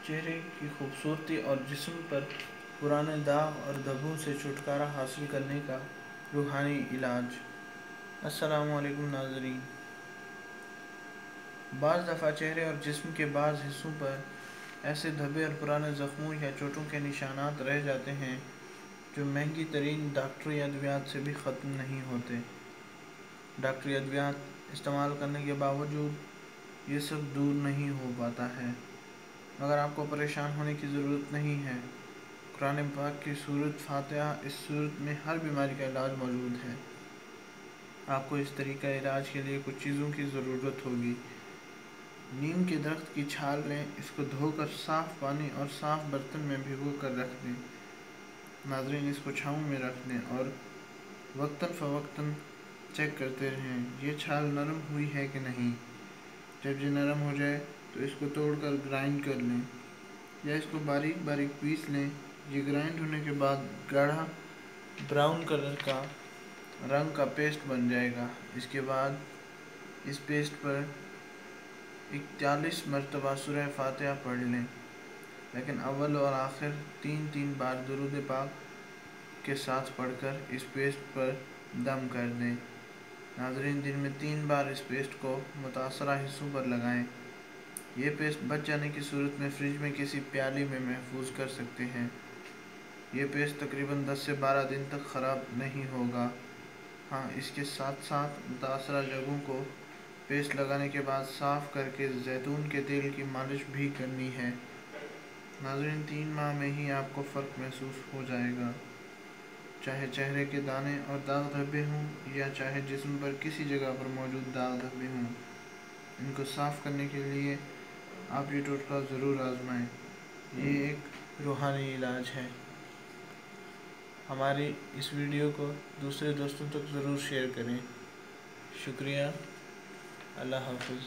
चेहरे की खूबसूरती और जिस्म पर पुराने दाग और धब्बों से छुटकारा हासिल करने का रूहानी इलाज। अस्सलामु अलैकुम नाज़रीन। बाज़ दफ़ा चेहरे और जिस्म के बाज़ हिस्सों पर ऐसे धब्बे और पुराने ज़ख्मों या चोटों के निशानात रह जाते हैं जो महंगी तरीन डॉक्टरी अद्वियात से भी ख़त्म नहीं होते। डॉक्टरी अद्वियात इस्तेमाल करने के बावजूद ये सब दूर नहीं हो पाता है, मगर आपको परेशान होने की ज़रूरत नहीं है। कुरान पाक की सूरत फातिहा, इस सूरत में हर बीमारी का इलाज मौजूद है। आपको इस तरीका इलाज के लिए कुछ चीज़ों की ज़रूरत होगी। नीम के दरख्त की छाल लें, इसको धोकर साफ़ पानी और साफ़ बर्तन में भिगो कर रख दें। नाज़रीन, इसको छाँव में रख दें और वक्तन फ़वक्तन चेक करते रहें ये छाल नरम हुई है कि नहीं। जब ये नरम हो जाए तो इसको तोड़कर ग्राइंड कर लें या इसको बारीक बारीक पीस लें। ये ग्राइंड होने के बाद गाढ़ा ब्राउन कलर का रंग का पेस्ट बन जाएगा। इसके बाद इस पेस्ट पर 41 मरतबा सूरह फातिहा पढ़ लें, लेकिन अव्वल और आखिर 3-3 बार दुरूद पाक के साथ पढ़कर इस पेस्ट पर दम कर दें। नाज़रीन, दिन में 3 बार इस पेस्ट को मुतासरा हिस्सों पर लगाएं। ये पेस्ट बच जाने की सूरत में फ्रिज में किसी प्याली में महफूज कर सकते हैं। ये पेस्ट तकरीबन 10 से 12 दिन तक ख़राब नहीं होगा। हाँ, इसके साथ साथ मुतासरा जगहों को पेस्ट लगाने के बाद साफ़ करके जैतून के तेल की मालिश भी करनी है। नाज़रीन, 3 माह में ही आपको फ़र्क महसूस हो जाएगा। चाहे चेहरे के दाने और दाग धब्बे हों या चाहे जिस्म पर किसी जगह पर मौजूद दाग धब्बे हों, इनको साफ़ करने के लिए आप ये टोटका ज़रूर आजमाएं। ये एक रूहानी इलाज है। हमारी इस वीडियो को दूसरे दोस्तों तक ज़रूर शेयर करें। शुक्रिया। अल्लाह हाफ़िज़।